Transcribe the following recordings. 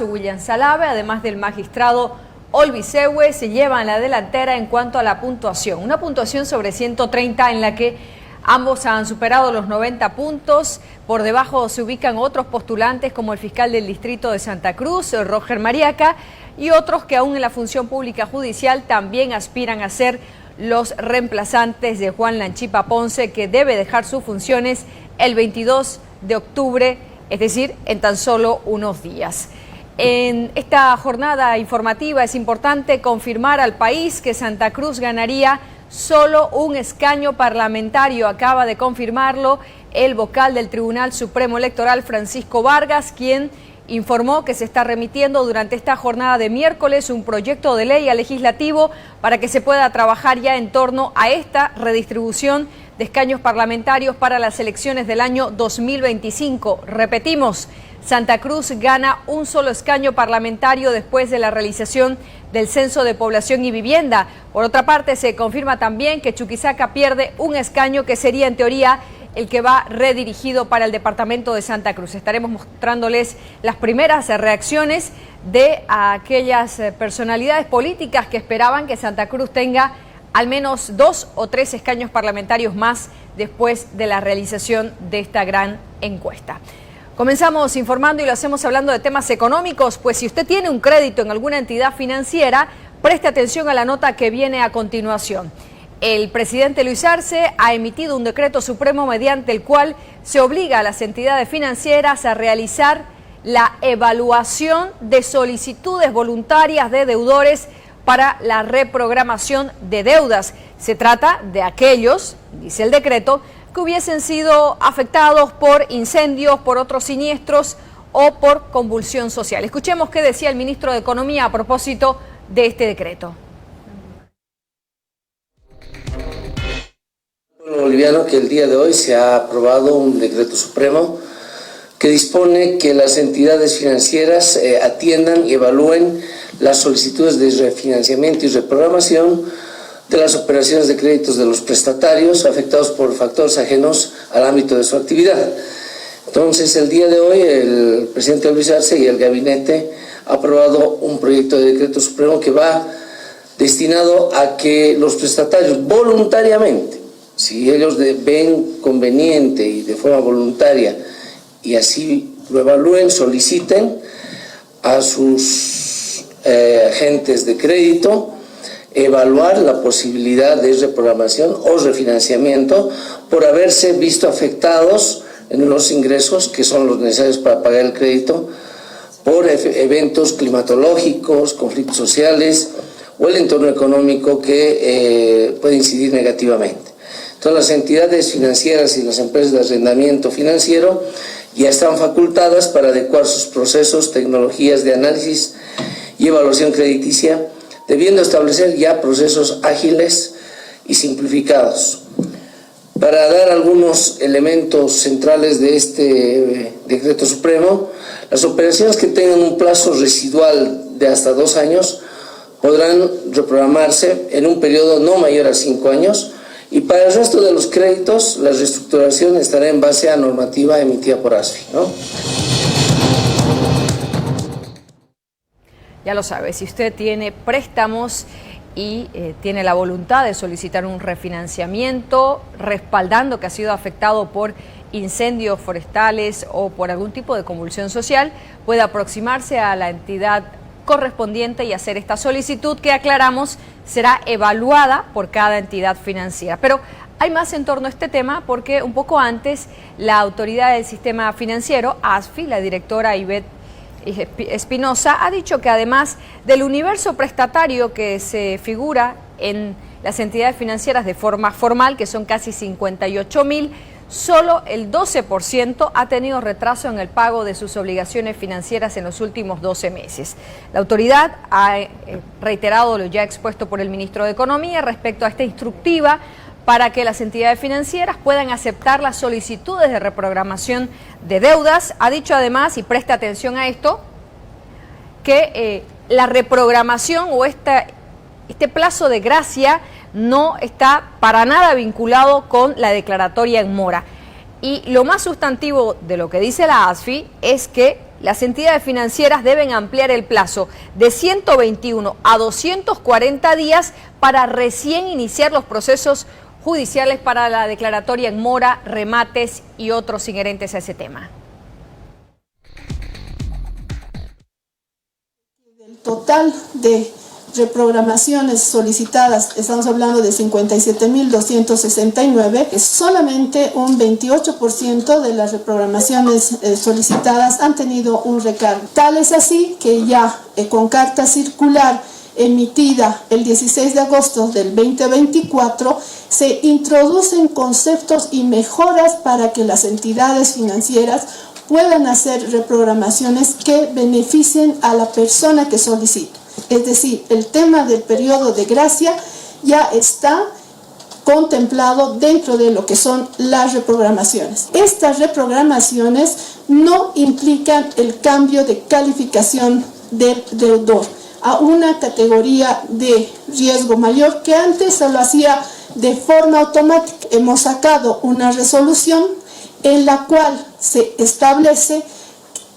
William Salave, además del magistrado Olbisewe, se llevan la delantera en cuanto a la puntuación. Una puntuación sobre 130 en la que ambos han superado los 90 puntos. Por debajo se ubican otros postulantes como el fiscal del distrito de Santa Cruz, Roger Mariaca, y otros que aún en la función pública judicial también aspiran a ser los reemplazantes de Juan Lanchipa Ponce, que debe dejar sus funciones el 22 de octubre, es decir, en tan solo unos días. En esta jornada informativa es importante confirmar al país que Santa Cruz ganaría solo un escaño parlamentario. Acaba de confirmarlo el vocal del Tribunal Supremo Electoral, Francisco Vargas, quien informó que se está remitiendo durante esta jornada de miércoles un proyecto de ley al legislativo para que se pueda trabajar ya en torno a esta redistribución de escaños parlamentarios para las elecciones del año 2025. Repetimos, Santa Cruz gana un solo escaño parlamentario después de la realización del Censo de Población y Vivienda. Por otra parte, se confirma también que Chuquisaca pierde un escaño que sería en teoría el que va redirigido para el departamento de Santa Cruz. Estaremos mostrándoles las primeras reacciones de aquellas personalidades políticas que esperaban que Santa Cruz tenga al menos 2 o 3 escaños parlamentarios más después de la realización de esta gran encuesta. Comenzamos informando y lo hacemos hablando de temas económicos, pues si usted tiene un crédito en alguna entidad financiera, preste atención a la nota que viene a continuación. El presidente Luis Arce ha emitido un decreto supremo mediante el cual se obliga a las entidades financieras a realizar la evaluación de solicitudes voluntarias de deudores para la reprogramación de deudas. Se trata de aquellos, dice el decreto, que hubiesen sido afectados por incendios, por otros siniestros o por convulsión social. Escuchemos qué decía el ministro de Economía a propósito de este decreto. Boliviano, que el día de hoy se ha aprobado un decreto supremo que dispone que las entidades financieras atiendan y evalúen las solicitudes de refinanciamiento y reprogramación de las operaciones de créditos de los prestatarios afectados por factores ajenos al ámbito de su actividad. Entonces, el día de hoy, el presidente Luis Arce y el gabinete ha aprobado un proyecto de decreto supremo que va destinado a que los prestatarios voluntariamente, si ellos ven conveniente y de forma voluntaria y así lo evalúen, soliciten a sus agentes de crédito evaluar la posibilidad de reprogramación o refinanciamiento por haberse visto afectados en los ingresos que son los necesarios para pagar el crédito por eventos climatológicos, conflictos sociales o el entorno económico que puede incidir negativamente. Entonces, las entidades financieras y las empresas de arrendamiento financiero ya están facultadas para adecuar sus procesos, tecnologías de análisis y evaluación crediticia, debiendo establecer ya procesos ágiles y simplificados. Para dar algunos elementos centrales de este decreto supremo, las operaciones que tengan un plazo residual de hasta 2 años podrán reprogramarse en un periodo no mayor a 5 años, y para el resto de los créditos, la reestructuración estará en base a normativa emitida por ASFI, ¿no? Ya lo sabe, si usted tiene préstamos y tiene la voluntad de solicitar un refinanciamiento respaldando que ha sido afectado por incendios forestales o por algún tipo de convulsión social, puede aproximarse a la entidad correspondiente y hacer esta solicitud que, aclaramos, será evaluada por cada entidad financiera. Pero hay más en torno a este tema porque un poco antes la autoridad del sistema financiero, ASFI, la directora Ivette Espinosa, ha dicho que además del universo prestatario que se figura en las entidades financieras de forma formal, que son casi 58.000, solo el 12% ha tenido retraso en el pago de sus obligaciones financieras en los últimos 12 meses. La autoridad ha reiterado lo ya expuesto por el ministro de Economía respecto a esta instructiva para que las entidades financieras puedan aceptar las solicitudes de reprogramación de deudas. Ha dicho además, y presta atención a esto, que la reprogramación o este plazo de gracia no está para nada vinculado con la declaratoria en mora. Y lo más sustantivo de lo que dice la ASFI es que las entidades financieras deben ampliar el plazo de 121 a 240 días para recién iniciar los procesos judiciales para la declaratoria en mora, remates y otros inherentes a ese tema. El total de reprogramaciones solicitadas, estamos hablando de 57.269, solamente un 28% de las reprogramaciones solicitadas han tenido un recargo. Tal es así que ya con carta circular emitida el 16 de agosto del 2024, se introducen conceptos y mejoras para que las entidades financieras puedan hacer reprogramaciones que beneficien a la persona que solicita. Es decir, el tema del periodo de gracia ya está contemplado dentro de lo que son las reprogramaciones. Estas reprogramaciones no implican el cambio de calificación del deudor a una categoría de riesgo mayor que antes se lo hacía de forma automática. Hemos sacado una resolución en la cual se establece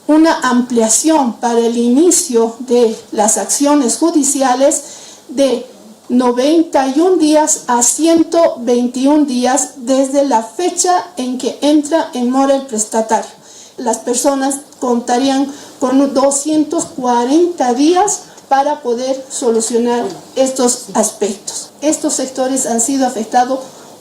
una ampliación para el inicio de las acciones judiciales de 91 días a 121 días desde la fecha en que entra en mora el prestatario. Las personas contarían con 240 días para poder solucionar estos aspectos. Estos sectores han sido afectados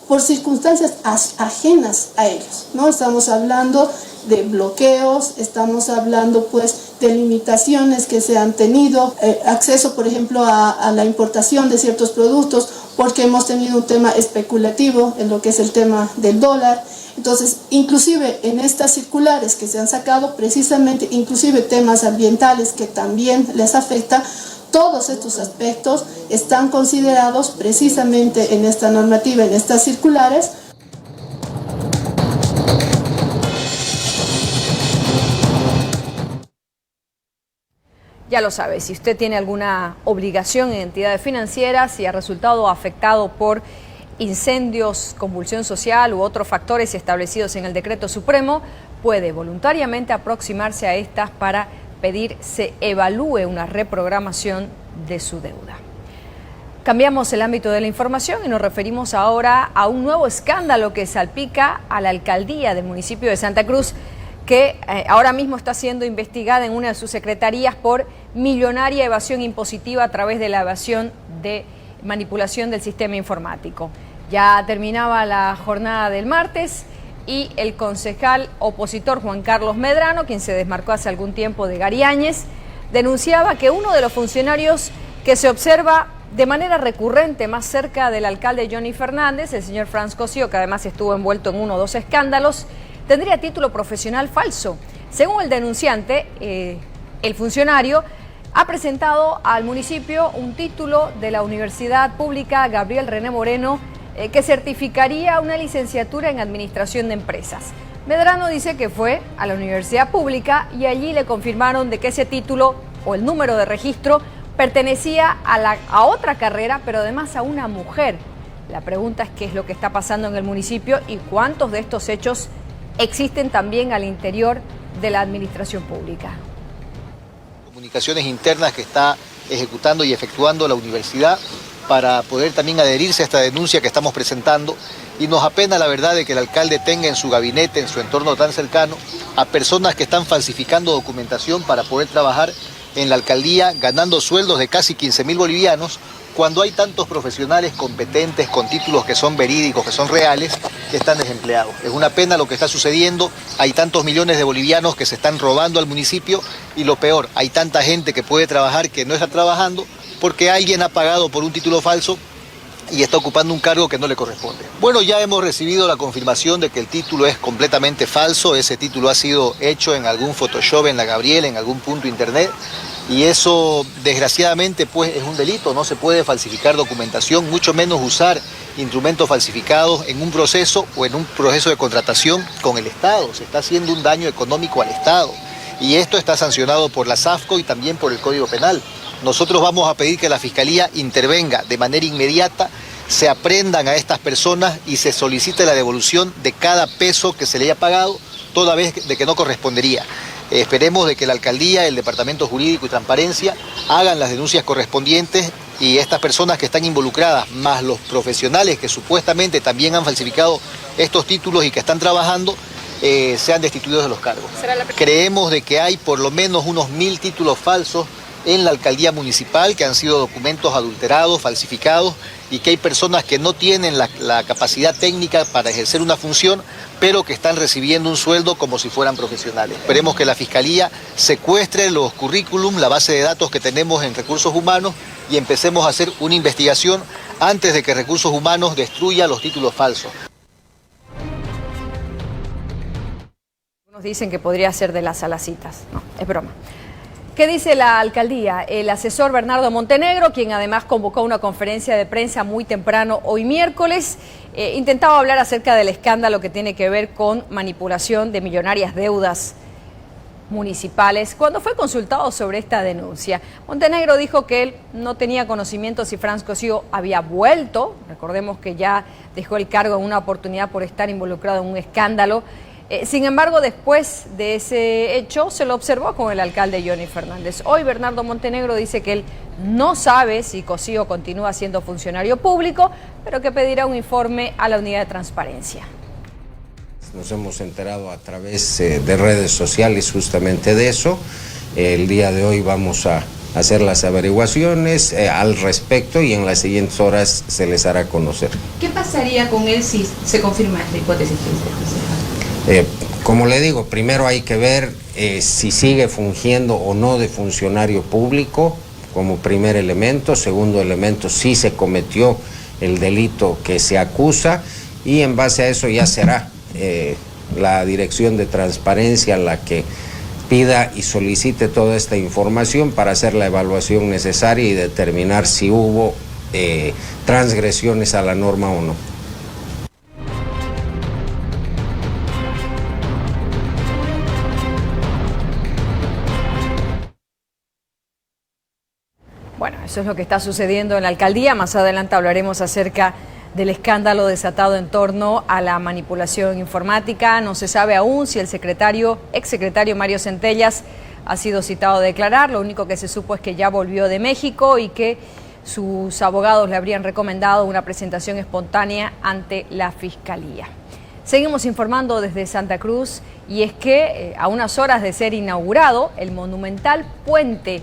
por circunstancias ajenas a ellos, ¿no? Estamos hablando de bloqueos, estamos hablando pues de limitaciones que se han tenido, acceso por ejemplo a la importación de ciertos productos, porque hemos tenido un tema especulativo en lo que es el tema del dólar. Entonces, inclusive en estas circulares que se han sacado, precisamente, inclusive temas ambientales que también les afecta, todos estos aspectos están considerados precisamente en esta normativa, en estas circulares. Ya lo sabe, si usted tiene alguna obligación en entidades financieras y ha resultado afectado por incendios, convulsión social u otros factores establecidos en el Decreto Supremo, puede voluntariamente aproximarse a estas para pedir se evalúe una reprogramación de su deuda. Cambiamos el ámbito de la información y nos referimos ahora a un nuevo escándalo que salpica a la alcaldía del municipio de Santa Cruz, que ahora mismo está siendo investigada en una de sus secretarías por millonaria evasión impositiva a través de la evasión de manipulación del sistema informático. Ya terminaba la jornada del martes y el concejal opositor Juan Carlos Medrano, quien se desmarcó hace algún tiempo de Gary Áñez, denunciaba que uno de los funcionarios que se observa de manera recurrente más cerca del alcalde Johnny Fernández, el señor Franz Cosío, que además estuvo envuelto en 1 o 2 escándalos, tendría título profesional falso. Según el denunciante, el funcionario ha presentado al municipio un título de la Universidad Pública Gabriel René Moreno que certificaría una licenciatura en Administración de Empresas. Medrano dice que fue a la universidad pública y allí le confirmaron de que ese título o el número de registro pertenecía a otra carrera, pero además a una mujer. La pregunta es qué es lo que está pasando en el municipio y cuántos de estos hechos existen también al interior de la administración pública. Comunicaciones internas que está ejecutando y efectuando la universidad para poder también adherirse a esta denuncia que estamos presentando, y nos apena la verdad de que el alcalde tenga en su gabinete, en su entorno tan cercano, a personas que están falsificando documentación para poder trabajar en la alcaldía ganando sueldos de casi 15.000 bolivianos, cuando hay tantos profesionales competentes con títulos que son verídicos, que son reales, que están desempleados. Es una pena lo que está sucediendo, hay tantos millones de bolivianos que se están robando al municipio y lo peor, hay tanta gente que puede trabajar que no está trabajando porque alguien ha pagado por un título falso y está ocupando un cargo que no le corresponde. Bueno, ya hemos recibido la confirmación de que el título es completamente falso, ese título ha sido hecho en algún Photoshop en la Gabriel, en algún punto internet, y eso desgraciadamente pues es un delito, no se puede falsificar documentación, mucho menos usar instrumentos falsificados en un proceso o en un proceso de contratación con el Estado, se está haciendo un daño económico al Estado, y esto está sancionado por la SAFCO y también por el Código Penal. Nosotros vamos a pedir que la Fiscalía intervenga de manera inmediata, se aprendan a estas personas y se solicite la devolución de cada peso que se le haya pagado, toda vez de que no correspondería. Esperemos de que la alcaldía, el Departamento Jurídico y Transparencia hagan las denuncias correspondientes y estas personas que están involucradas, más los profesionales que supuestamente también han falsificado estos títulos y que están trabajando, sean destituidos de los cargos. Creemos de que hay por lo menos unos 1000 títulos falsos en la alcaldía municipal, que han sido documentos adulterados, falsificados, y que hay personas que no tienen la capacidad técnica para ejercer una función, pero que están recibiendo un sueldo como si fueran profesionales. Esperemos que la Fiscalía secuestre los currículum, la base de datos que tenemos en Recursos Humanos, y empecemos a hacer una investigación antes de que Recursos Humanos destruya los títulos falsos. Algunos dicen que podría ser de las Salacitas. No, es broma. ¿Qué dice la alcaldía? El asesor Bernardo Montenegro, quien además convocó una conferencia de prensa muy temprano hoy miércoles, intentaba hablar acerca del escándalo que tiene que ver con manipulación de millonarias deudas municipales. Cuando fue consultado sobre esta denuncia, Montenegro dijo que él no tenía conocimiento si Franz Cosío había vuelto. Recordemos que ya dejó el cargo en una oportunidad por estar involucrado en un escándalo. Sin embargo, después de ese hecho, se lo observó con el alcalde Johnny Fernández. Hoy Bernardo Montenegro dice que él no sabe si Cosío continúa siendo funcionario público, pero que pedirá un informe a la unidad de transparencia. Nos hemos enterado a través de redes sociales justamente de eso. El día de hoy vamos a hacer las averiguaciones al respecto y en las siguientes horas se les hará conocer. ¿Qué pasaría con él si se confirma esta hipótesis que usted dice? Como le digo, primero hay que ver si sigue fungiendo o no de funcionario público como primer elemento. Segundo elemento, si se cometió el delito que se acusa, y en base a eso ya será la Dirección de Transparencia la que pida y solicite toda esta información para hacer la evaluación necesaria y determinar si hubo transgresiones a la norma o no. Bueno, eso es lo que está sucediendo en la alcaldía. Más adelante hablaremos acerca del escándalo desatado en torno a la manipulación informática. No se sabe aún si el exsecretario Mario Centellas ha sido citado a declarar. Lo único que se supo es que ya volvió de México y que sus abogados le habrían recomendado una presentación espontánea ante la Fiscalía. Seguimos informando desde Santa Cruz, y es que a unas horas de ser inaugurado, el monumental puente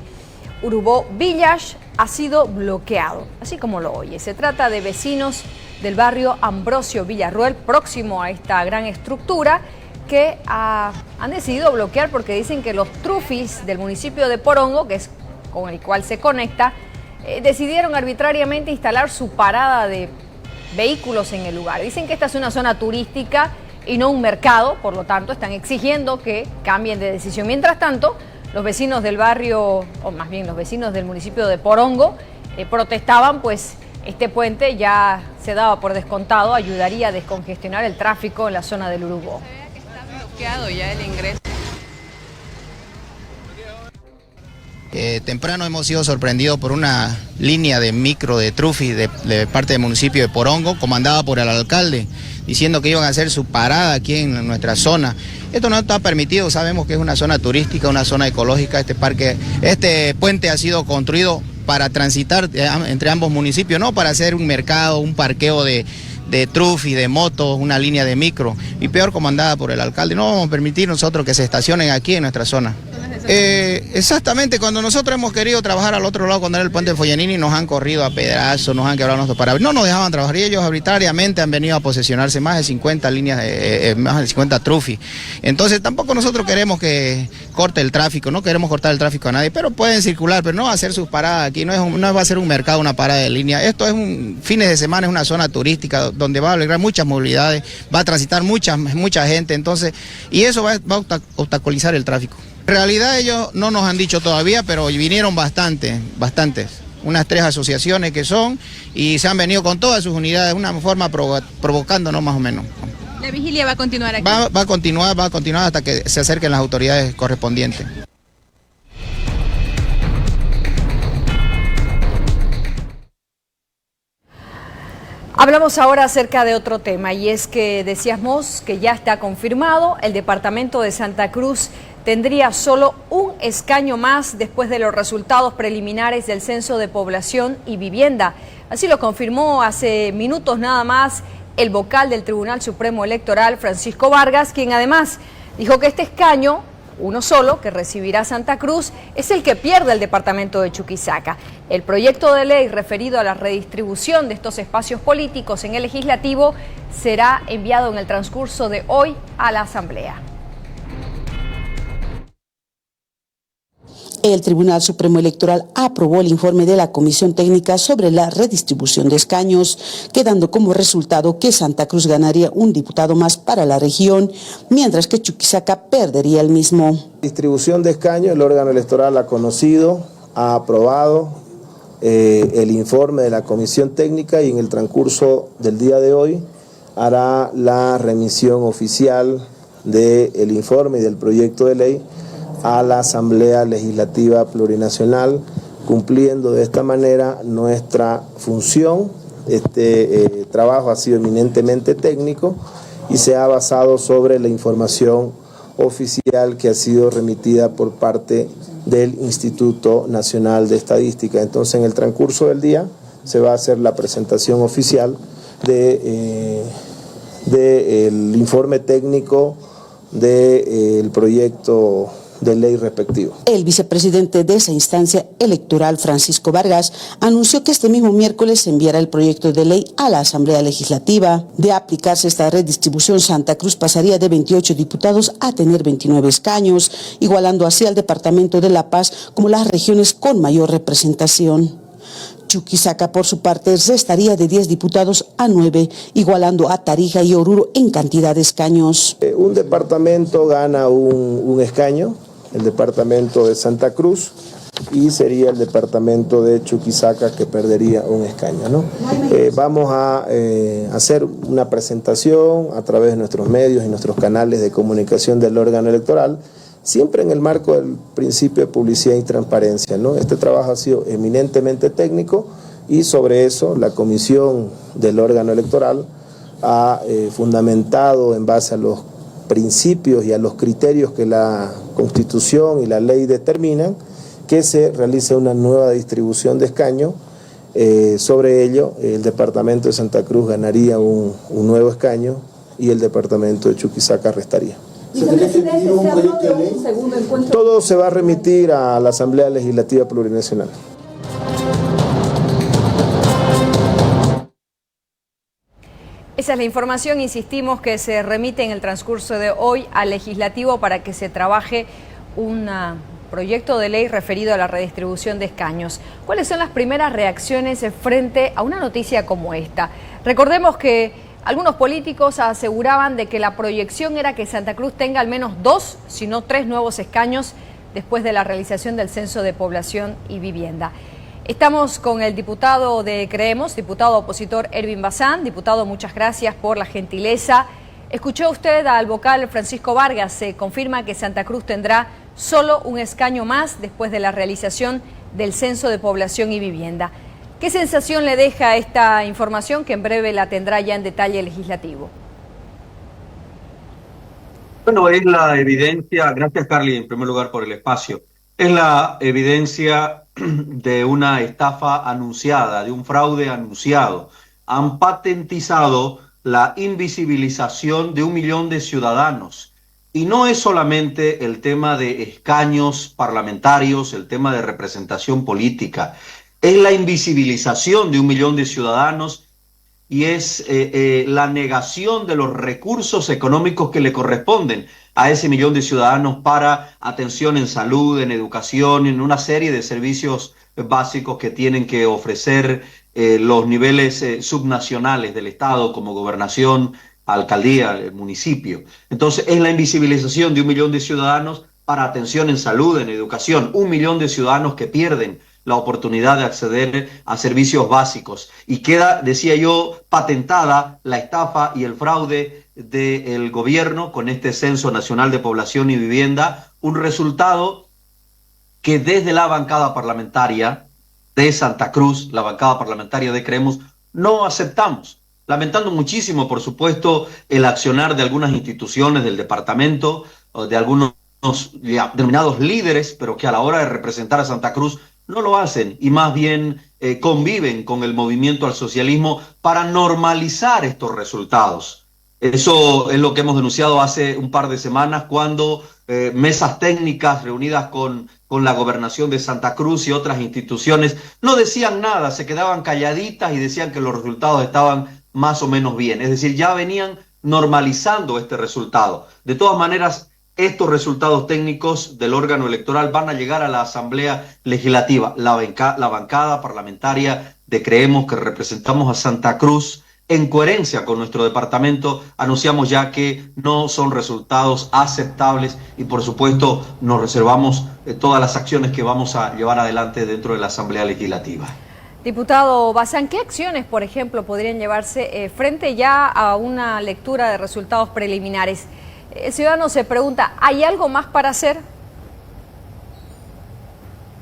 Urubó Village ha sido bloqueado, así como lo oye. Se trata de vecinos del barrio Ambrosio Villarroel, próximo a esta gran estructura, que han decidido bloquear porque dicen que los trufis del municipio de Porongo, que es con el cual se conecta, decidieron arbitrariamente instalar su parada de vehículos en el lugar. Dicen que esta es una zona turística y no un mercado, por lo tanto están exigiendo que cambien de decisión. Mientras tanto, los vecinos del barrio, o más bien los vecinos del municipio de Porongo, protestaban, pues este puente ya se daba por descontado, ayudaría a descongestionar el tráfico en la zona del Urubó. Se vea que está bloqueado ya el ingreso. Temprano hemos sido sorprendidos por una línea de micro de trufi de parte del municipio de Porongo, comandada por el alcalde, diciendo que iban a hacer su parada aquí en nuestra zona. Esto no está permitido, sabemos que es una zona turística, una zona ecológica. Este puente ha sido construido para transitar entre ambos municipios, no para hacer un mercado, un parqueo de trufi, de motos, una línea de micro, y peor comandada por el alcalde. No vamos a permitir nosotros que se estacionen aquí en nuestra zona. Exactamente, cuando nosotros hemos querido trabajar al otro lado, cuando era el puente de Follanini, nos han corrido a pedazos, nos han quebrado nuestros parabrisos, no nos dejaban trabajar, y ellos arbitrariamente han venido a posesionarse más de 50 líneas, más de 50 trufi. Entonces tampoco nosotros queremos que corte el tráfico, no queremos cortar el tráfico a nadie, pero pueden circular, pero no va a hacer sus paradas aquí, no va a ser un mercado, una parada de línea. Esto es fines de semana, es una zona turística donde va a alegrar muchas movilidades, va a transitar mucha gente, entonces, y eso va a obstaculizar el tráfico. En realidad ellos no nos han dicho todavía, pero vinieron bastantes, unas 3 asociaciones que son, y se han venido con todas sus unidades, de una forma provocándonos más o menos. ¿La vigilia va a continuar aquí? Va a continuar hasta que se acerquen las autoridades correspondientes. Hablamos ahora acerca de otro tema, y es que decíamos que ya está confirmado, el departamento de Santa Cruz tendría solo un escaño más después de los resultados preliminares del Censo de Población y Vivienda. Así lo confirmó hace minutos nada más el vocal del Tribunal Supremo Electoral, Francisco Vargas, quien además dijo que este escaño, uno solo, que recibirá Santa Cruz, es el que pierde el departamento de Chuquisaca. El proyecto de ley referido a la redistribución de estos espacios políticos en el Legislativo será enviado en el transcurso de hoy a la Asamblea. El Tribunal Supremo Electoral aprobó el informe de la Comisión Técnica sobre la redistribución de escaños, quedando como resultado que Santa Cruz ganaría un diputado más para la región, mientras que Chuquisaca perdería el mismo. Distribución de escaños, el órgano electoral ha conocido, ha aprobado el informe de la Comisión Técnica y en el transcurso del día de hoy hará la remisión oficial del informe y del proyecto de ley a la Asamblea Legislativa Plurinacional, cumpliendo de esta manera nuestra función. Este trabajo ha sido eminentemente técnico y se ha basado sobre la información oficial que ha sido remitida por parte del Instituto Nacional de Estadística. Entonces, en el transcurso del día se va a hacer la presentación oficial del informe técnico del proyecto de ley respectivo. El vicepresidente de esa instancia electoral, Francisco Vargas, anunció que este mismo miércoles se enviará el proyecto de ley a la Asamblea Legislativa. De aplicarse esta redistribución, Santa Cruz pasaría de 28 diputados a tener 29 escaños, igualando así al departamento de La Paz como las regiones con mayor representación. Chuquisaca, por su parte, restaría de 10 diputados a 9, igualando a Tarija y Oruro en cantidad de escaños. Un departamento gana un escaño, el departamento de Santa Cruz, y sería el departamento de Chuquisaca que perdería un escaño, ¿no? Vamos a hacer una presentación a través de nuestros medios y nuestros canales de comunicación del órgano electoral, siempre en el marco del principio de publicidad y transparencia, ¿no? Este trabajo ha sido eminentemente técnico y sobre eso la comisión del órgano electoral ha fundamentado en base a los principios y a los criterios que la Constitución y la ley determinan que se realice una nueva distribución de escaños. Sobre ello, el departamento de Santa Cruz ganaría un nuevo escaño y el departamento de Chuquisaca restaría. Todo se va a remitir a la Asamblea Legislativa Plurinacional. Esa es la información, insistimos, que se remite en el transcurso de hoy al Legislativo para que se trabaje un proyecto de ley referido a la redistribución de escaños. ¿Cuáles son las primeras reacciones frente a una noticia como esta? Recordemos que algunos políticos aseguraban de que la proyección era que Santa Cruz tenga al menos 2, si no 3 nuevos escaños después de la realización del Censo de Población y Vivienda. Estamos con el diputado de Creemos, diputado opositor Ervin Bazán. Diputado, muchas gracias por la gentileza. Escuchó usted al vocal Francisco Vargas, se confirma que Santa Cruz tendrá solo un escaño más después de la realización del Censo de Población y Vivienda. ¿Qué sensación le deja esta información que en breve la tendrá ya en detalle el legislativo? Bueno, es la evidencia, gracias Carly en primer lugar por el espacio, es la evidencia de una estafa anunciada, de un fraude anunciado. Han patentizado la invisibilización de 1 millón de ciudadanos. Y no es solamente el tema de escaños parlamentarios, el tema de representación política. Es la invisibilización de 1 millón de ciudadanos y es la negación de los recursos económicos que le corresponden a ese 1 millón de ciudadanos para atención en salud, en educación, en una serie de servicios básicos que tienen que ofrecer los niveles subnacionales del Estado como gobernación, alcaldía, el municipio. Entonces es la invisibilización de 1 millón de ciudadanos para atención en salud, en educación, 1 millón de ciudadanos que pierden la oportunidad de acceder a servicios básicos. Y queda, decía yo, patentada la estafa y el fraude del gobierno con este Censo Nacional de Población y Vivienda, un resultado que desde la bancada parlamentaria de Santa Cruz, la bancada parlamentaria de Creemos, no aceptamos. Lamentando muchísimo, por supuesto, el accionar de algunas instituciones del departamento, de algunos denominados líderes, pero que a la hora de representar a Santa Cruz no lo hacen y más bien conviven con el movimiento al socialismo para normalizar estos resultados. Eso es lo que hemos denunciado hace un par de semanas cuando mesas técnicas reunidas con la gobernación de Santa Cruz y otras instituciones no decían nada, se quedaban calladitas y decían que los resultados estaban más o menos bien. Es decir, ya venían normalizando este resultado. De todas maneras, estos resultados técnicos del órgano electoral van a llegar a la Asamblea Legislativa. La bancada parlamentaria de Creemos, que representamos a Santa Cruz, en coherencia con nuestro departamento, anunciamos ya que no son resultados aceptables y por supuesto nos reservamos todas las acciones que vamos a llevar adelante dentro de la Asamblea Legislativa. Diputado Bazán, ¿qué acciones, por ejemplo, podrían llevarse frente ya a una lectura de resultados preliminares? El ciudadano se pregunta, ¿hay algo más para hacer?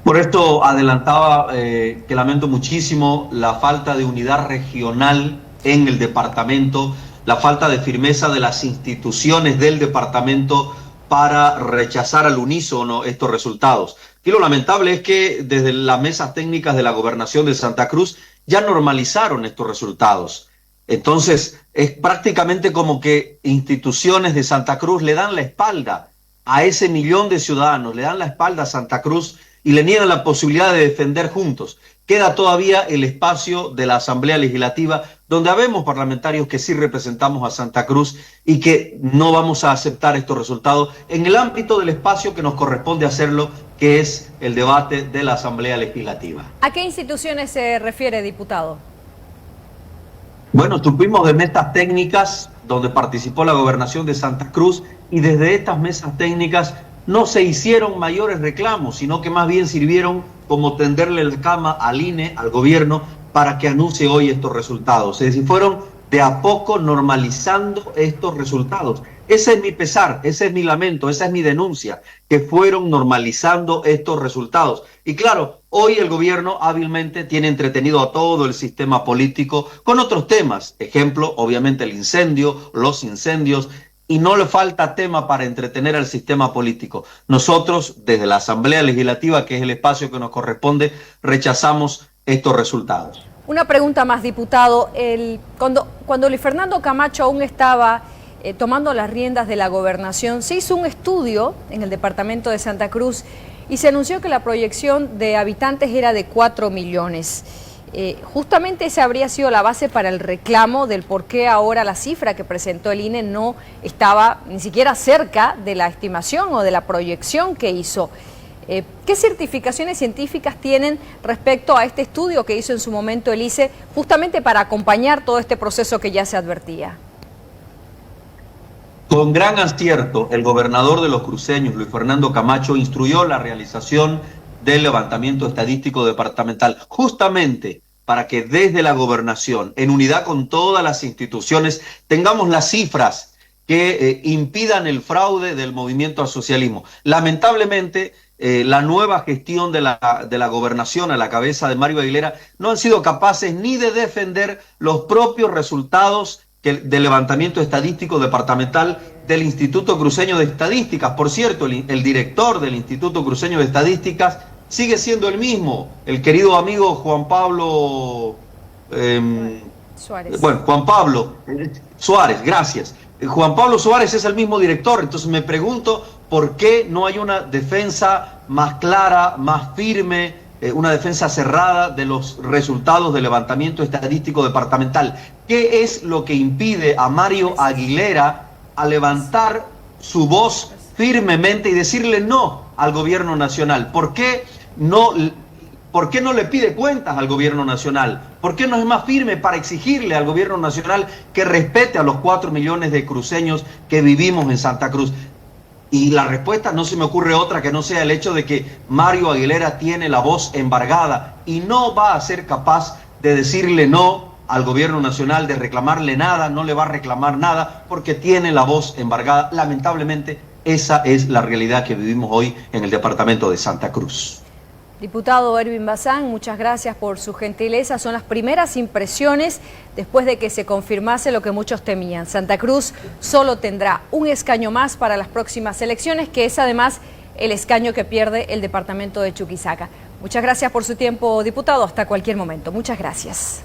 Por esto adelantaba que lamento muchísimo la falta de unidad regional en el departamento, la falta de firmeza de las instituciones del departamento para rechazar al unísono estos resultados. Y lo lamentable es que desde las mesas técnicas de la gobernación de Santa Cruz ya normalizaron estos resultados. Entonces es prácticamente como que instituciones de Santa Cruz le dan la espalda a ese millón de ciudadanos, le dan la espalda a Santa Cruz y le niegan la posibilidad de defender juntos. Queda todavía el espacio de la Asamblea Legislativa, donde habemos parlamentarios que sí representamos a Santa Cruz y que no vamos a aceptar estos resultados en el ámbito del espacio que nos corresponde hacerlo, que es el debate de la Asamblea Legislativa. ¿A qué instituciones se refiere, diputado? Bueno, supimos de mesas técnicas donde participó la gobernación de Santa Cruz y desde estas mesas técnicas no se hicieron mayores reclamos, sino que más bien sirvieron como tenderle la cama al INE, al gobierno, para que anuncie hoy estos resultados. Es decir, fueron de a poco normalizando estos resultados. Ese es mi pesar, ese es mi lamento, esa es mi denuncia, que fueron normalizando estos resultados. Y claro, hoy el gobierno hábilmente tiene entretenido a todo el sistema político con otros temas. Ejemplo, obviamente el incendio, los incendios, y no le falta tema para entretener al sistema político. Nosotros, desde la Asamblea Legislativa, que es el espacio que nos corresponde, rechazamos estos resultados. Una pregunta más, diputado. Cuando Luis Fernando Camacho aún estaba tomando las riendas de la gobernación, se hizo un estudio en el departamento de Santa Cruz y se anunció que la proyección de habitantes era de 4 millones. Justamente esa habría sido la base para el reclamo del por qué ahora la cifra que presentó el INE no estaba ni siquiera cerca de la estimación o de la proyección que hizo. ¿Qué certificaciones científicas tienen respecto a este estudio que hizo en su momento el ICE justamente para acompañar todo este proceso que ya se advertía? Con gran acierto, el gobernador de los cruceños, Luis Fernando Camacho, instruyó la realización del levantamiento estadístico departamental, justamente para que desde la gobernación, en unidad con todas las instituciones, tengamos las cifras que impidan el fraude del movimiento al socialismo. Lamentablemente, la nueva gestión de la gobernación a la cabeza de Mario Aguilera no han sido capaces ni de defender los propios resultados del levantamiento estadístico departamental del Instituto Cruceño de Estadísticas. Por cierto, el director del Instituto Cruceño de Estadísticas sigue siendo el mismo, el querido amigo Juan Pablo Suárez. Bueno, Juan Pablo Suárez, gracias. Juan Pablo Suárez es el mismo director, entonces me pregunto por qué no hay una defensa más clara, más firme, una defensa cerrada de los resultados del levantamiento estadístico departamental. ¿Qué es lo que impide a Mario Aguilera a levantar su voz firmemente y decirle no al gobierno nacional? ¿Por qué no le pide cuentas al gobierno nacional? ¿Por qué no es más firme para exigirle al gobierno nacional que respete a los 4 millones de cruceños que vivimos en Santa Cruz? Y la respuesta no se me ocurre otra que no sea el hecho de que Mario Aguilera tiene la voz embargada y no va a ser capaz de decirle no al gobierno nacional, de reclamarle nada, no le va a reclamar nada porque tiene la voz embargada. Lamentablemente, esa es la realidad que vivimos hoy en el departamento de Santa Cruz. Diputado Erwin Bazán, muchas gracias por su gentileza. Son las primeras impresiones después de que se confirmase lo que muchos temían. Santa Cruz solo tendrá un escaño más para las próximas elecciones, que es además el escaño que pierde el departamento de Chuquisaca. Muchas gracias por su tiempo, diputado. Hasta cualquier momento. Muchas gracias.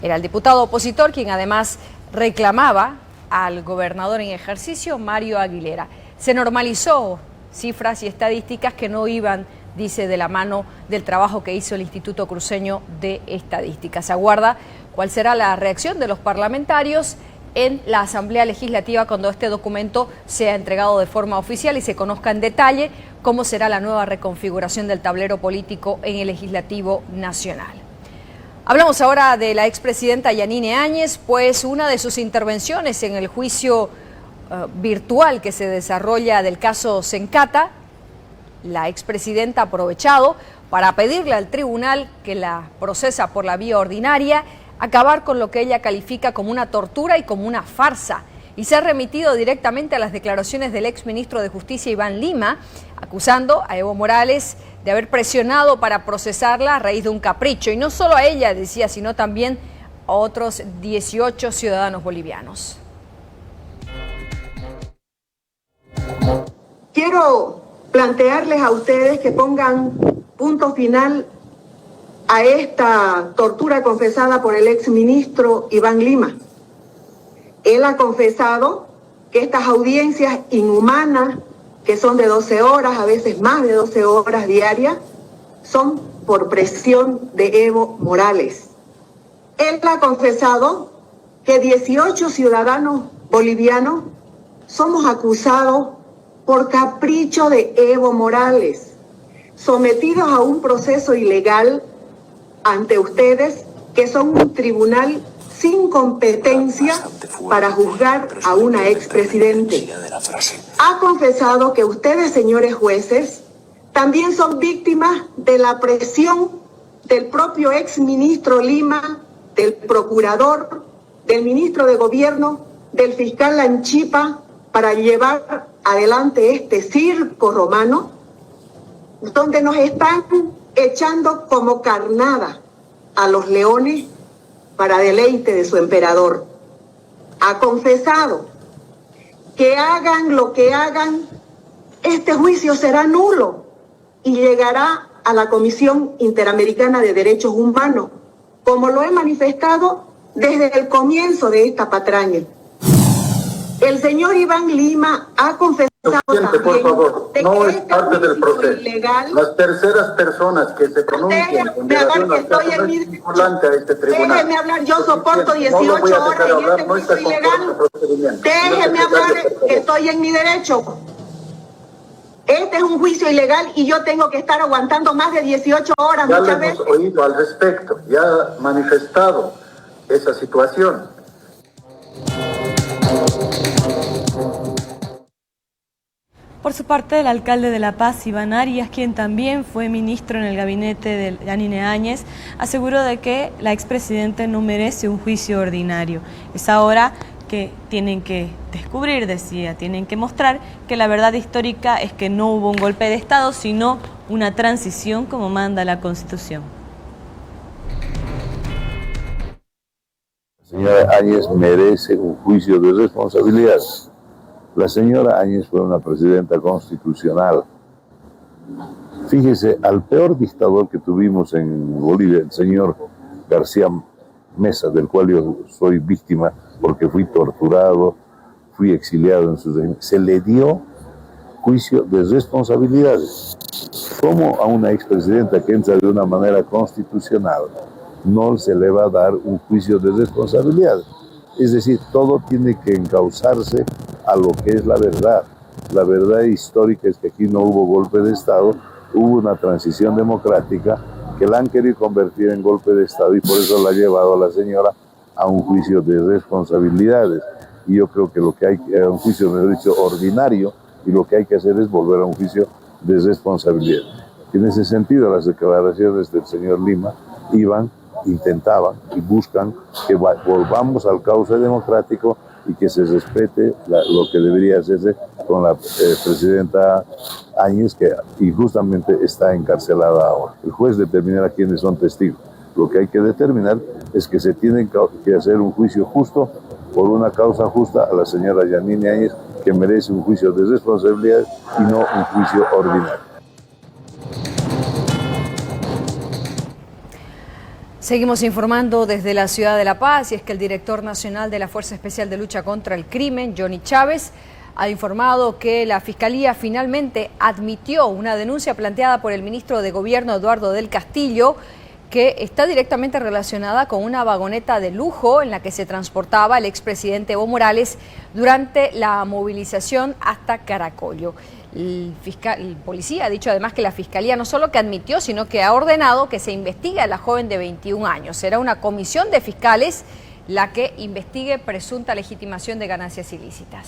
Era el diputado opositor quien además reclamaba al gobernador en ejercicio, Mario Aguilera. Se normalizó cifras y estadísticas que no iban, dice, de la mano del trabajo que hizo el Instituto Cruceño de Estadística. Se aguarda cuál será la reacción de los parlamentarios en la Asamblea Legislativa cuando este documento sea entregado de forma oficial y se conozca en detalle cómo será la nueva reconfiguración del tablero político en el Legislativo Nacional. Hablamos ahora de la expresidenta Yanine Áñez, pues una de sus intervenciones en el juicio virtual que se desarrolla del caso Sencata, la expresidenta ha aprovechado para pedirle al tribunal que la procesa por la vía ordinaria acabar con lo que ella califica como una tortura y como una farsa. Y se ha remitido directamente a las declaraciones del exministro de Justicia, Iván Lima, acusando a Evo Morales de haber presionado para procesarla a raíz de un capricho. Y no solo a ella, decía, sino también a otros 18 ciudadanos bolivianos. Quiero plantearles a ustedes que pongan punto final a esta tortura confesada por el exministro Iván Lima. Él ha confesado que estas audiencias inhumanas, que son de 12 horas, a veces más de 12 horas diarias, son por presión de Evo Morales. Él ha confesado que 18 ciudadanos bolivianos somos acusados por capricho de Evo Morales, sometidos a un proceso ilegal ante ustedes, que son un tribunal sin competencia para juzgar a una expresidente. Ha confesado que ustedes, señores jueces, también son víctimas de la presión del propio exministro Lima, del procurador, del ministro de Gobierno, del fiscal Lanchipa, para llevar adelante este circo romano, donde nos están echando como carnada a los leones para deleite de su emperador. Ha confesado que hagan lo que hagan, este juicio será nulo y llegará a la Comisión Interamericana de Derechos Humanos, como lo he manifestado desde el comienzo de esta patraña. El señor Iván Lima ha confesado también, por favor, de no que es este parte del juicio proceso. Ilegal, las terceras personas que se pronuncian en relación al caso no es vinculante a este tribunal. Déjeme hablar, yo soporto 18 horas y este juicio ilegal. Déjeme hablar, estoy en mi derecho. Este es un juicio ilegal y yo tengo que estar aguantando más de 18 horas ya muchas le hemos veces. oído al respecto, ya ha manifestado esa situación. Por su parte, el alcalde de La Paz, Iván Arias, quien también fue ministro en el gabinete de Yanine Áñez, aseguró de que la expresidenta no merece un juicio ordinario. Es ahora que tienen que descubrir, decía, tienen que mostrar que la verdad histórica es que no hubo un golpe de Estado, sino una transición como manda la Constitución. La señora Áñez merece un juicio de responsabilidad. La señora Áñez fue una presidenta constitucional. Fíjese, al peor dictador que tuvimos en Bolivia, el señor García Mesa, del cual yo soy víctima porque fui torturado, fui exiliado en su régimen, se le dio juicio de responsabilidades. ¿Cómo a una expresidenta que entra de una manera constitucional no se le va a dar un juicio de responsabilidades? Es decir, todo tiene que encauzarse a lo que es la verdad. La verdad histórica es que aquí no hubo golpe de Estado, hubo una transición democrática que la han querido convertir en golpe de Estado y por eso la ha llevado a la señora a un juicio de responsabilidades. Y yo creo que lo que hay que, un juicio, mejor dicho, ordinario, y lo que hay que hacer es volver a un juicio de responsabilidad. En ese sentido, las declaraciones del señor Lima intentaban y buscan que volvamos al cauce democrático y que se respete lo que debería hacerse con la presidenta Áñez, que injustamente está encarcelada ahora. El juez determinará quiénes son testigos. Lo que hay que determinar es que se tiene que hacer un juicio justo por una causa justa a la señora Yanine Áñez, que merece un juicio de responsabilidad y no un juicio ordinario. Seguimos informando desde la ciudad de La Paz, y es que el director nacional de la Fuerza Especial de Lucha contra el Crimen, Johnny Chávez, ha informado que la Fiscalía finalmente admitió una denuncia planteada por el ministro de Gobierno, Eduardo del Castillo, que está directamente relacionada con una vagoneta de lujo en la que se transportaba el expresidente Evo Morales durante la movilización hasta Caracollo. El policía ha dicho además que la Fiscalía no solo que admitió, sino que ha ordenado que se investigue a la joven de 21 años. Será una comisión de fiscales la que investigue presunta legitimación de ganancias ilícitas.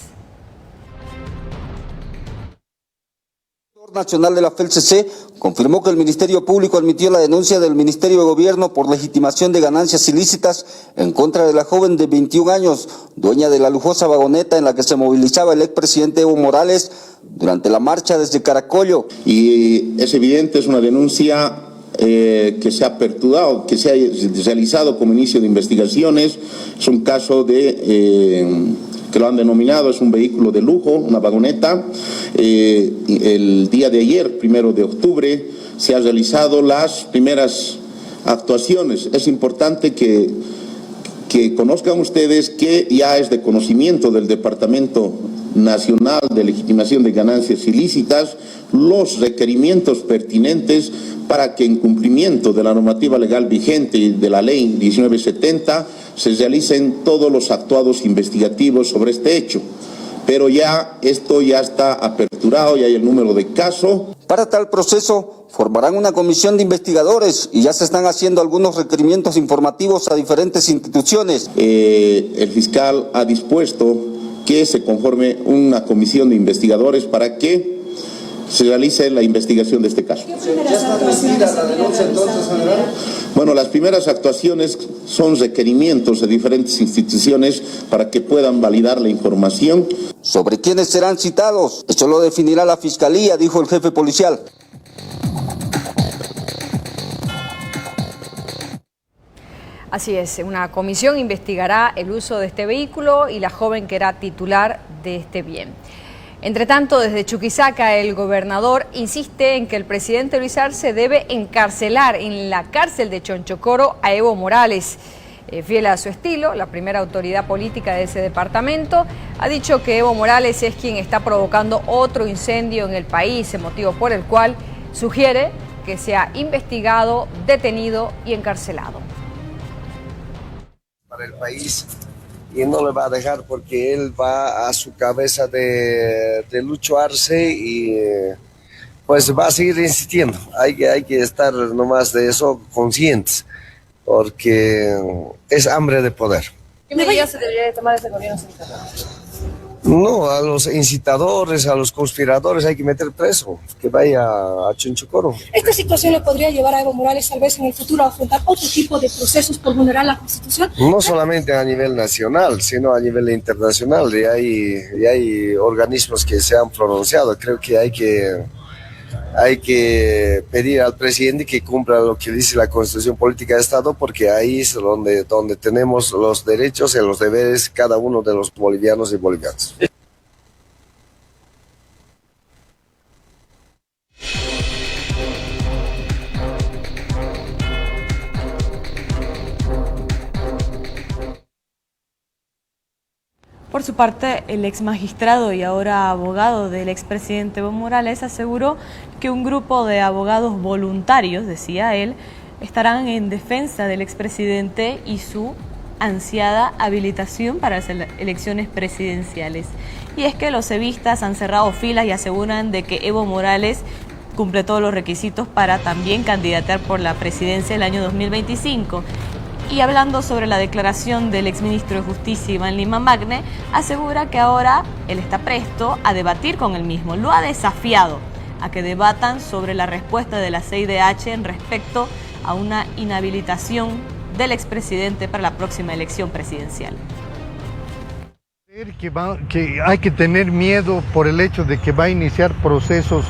Nacional de la FELCC confirmó que el Ministerio Público admitió la denuncia del Ministerio de Gobierno por legitimación de ganancias ilícitas en contra de la joven de 21 años, dueña de la lujosa vagoneta en la que se movilizaba el expresidente Evo Morales durante la marcha desde Caracollo. Y es evidente, es una denuncia que se ha aperturado, que se ha realizado como inicio de investigaciones. Es un caso de... que lo han denominado, es un vehículo de lujo, una vagoneta. El día de ayer, 1 de octubre, se han realizado las primeras actuaciones. Es importante que conozcan ustedes que ya es de conocimiento del Departamento Nacional de Legitimación de Ganancias Ilícitas los requerimientos pertinentes para que en cumplimiento de la normativa legal vigente y de la ley 1970 se realicen todos los actuados investigativos sobre este hecho. Pero ya esto ya está aperturado, ya hay el número de caso. Para tal proceso formarán una comisión de investigadores y ya se están haciendo algunos requerimientos informativos a diferentes instituciones. El fiscal ha dispuesto que se conforme una comisión de investigadores para que se realice la investigación de este caso. ¿Ya está admitida la denuncia entonces, general? Bueno, las primeras actuaciones son requerimientos de diferentes instituciones para que puedan validar la información. ¿Sobre quiénes serán citados? Eso lo definirá la Fiscalía, dijo el jefe policial. Así es, una comisión investigará el uso de este vehículo y la joven que era titular de este bien. Entre tanto, desde Chuquisaca, el gobernador insiste en que el presidente Luis Arce debe encarcelar en la cárcel de Chonchocoro a Evo Morales. Fiel a su estilo, la primera autoridad política de ese departamento ha dicho que Evo Morales es quien está provocando otro incendio en el país, motivo por el cual sugiere que sea investigado, detenido y encarcelado. Para el país, y no le va a dejar porque él va a su cabeza de Lucho Arce y pues va a seguir insistiendo. Hay que estar nomás de eso conscientes, porque es hambre de poder. ¿Qué medidas se debería de tomar ese gobierno central? No, a los incitadores, a los conspiradores hay que meter preso, que vaya a Chonchocoro. ¿Esta situación le podría llevar a Evo Morales tal vez en el futuro a afrontar otro tipo de procesos por vulnerar la Constitución? No solamente a nivel nacional, sino a nivel internacional. Y hay organismos que se han pronunciado. Creo que hay que pedir al presidente que cumpla lo que dice la Constitución Política de Estado, porque ahí es donde tenemos los derechos y los deberes cada uno de los bolivianos y bolivianas. Por su parte, el ex magistrado y ahora abogado del expresidente Evo Morales aseguró que un grupo de abogados voluntarios, decía él, estarán en defensa del expresidente y su ansiada habilitación para las elecciones presidenciales. Y es que los evistas han cerrado filas y aseguran de que Evo Morales cumple todos los requisitos para también candidatear por la presidencia del año 2025. Y hablando sobre la declaración del exministro de Justicia, Iván Lima Magne, asegura que ahora él está presto a debatir con él mismo. Lo ha desafiado a que debatan sobre la respuesta de la CIDH en respecto a una inhabilitación del expresidente para la próxima elección presidencial. Que hay que tener miedo por el hecho de que va a iniciar procesos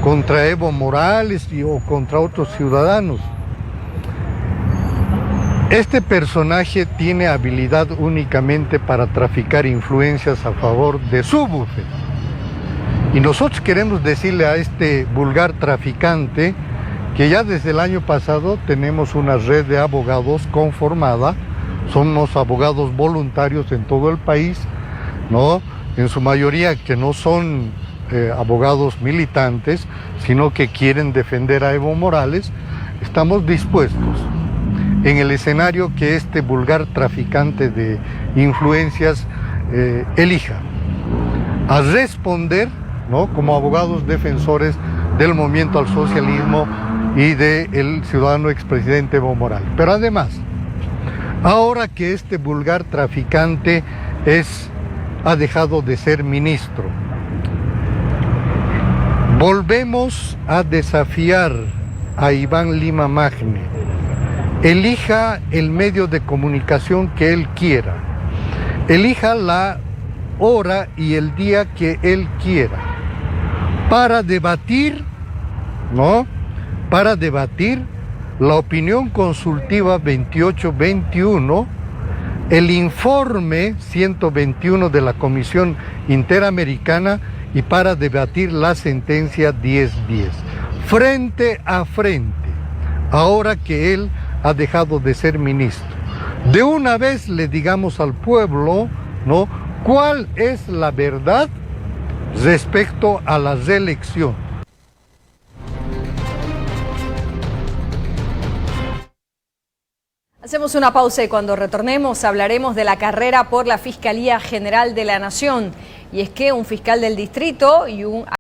contra Evo Morales o contra otros ciudadanos. Este personaje tiene habilidad únicamente para traficar influencias a favor de su bufete. Y nosotros queremos decirle a este vulgar traficante que ya desde el año pasado tenemos una red de abogados conformada, somos abogados voluntarios en todo el país, ¿no? En su mayoría que no son abogados militantes, sino que quieren defender a Evo Morales. Estamos dispuestos, en el escenario que este vulgar traficante de influencias elija, a responder, ¿no?, como abogados defensores del movimiento al socialismo y del ciudadano expresidente Evo Morales. Pero además, ahora que este vulgar traficante ha dejado de ser ministro, volvemos a desafiar a Iván Lima Magne. Elija el medio de comunicación que él quiera, elija la hora y el día que él quiera, para debatir, ¿no?, para debatir la opinión consultiva 2821, el informe 121 de la Comisión Interamericana y para debatir la sentencia 1010, frente a frente, ahora que él ha dejado de ser ministro. De una vez le digamos al pueblo, ¿no?, cuál es la verdad respecto a la reelección. Hacemos una pausa y cuando retornemos hablaremos de la carrera por la Fiscalía General de la Nación. Y es que un fiscal del distrito y un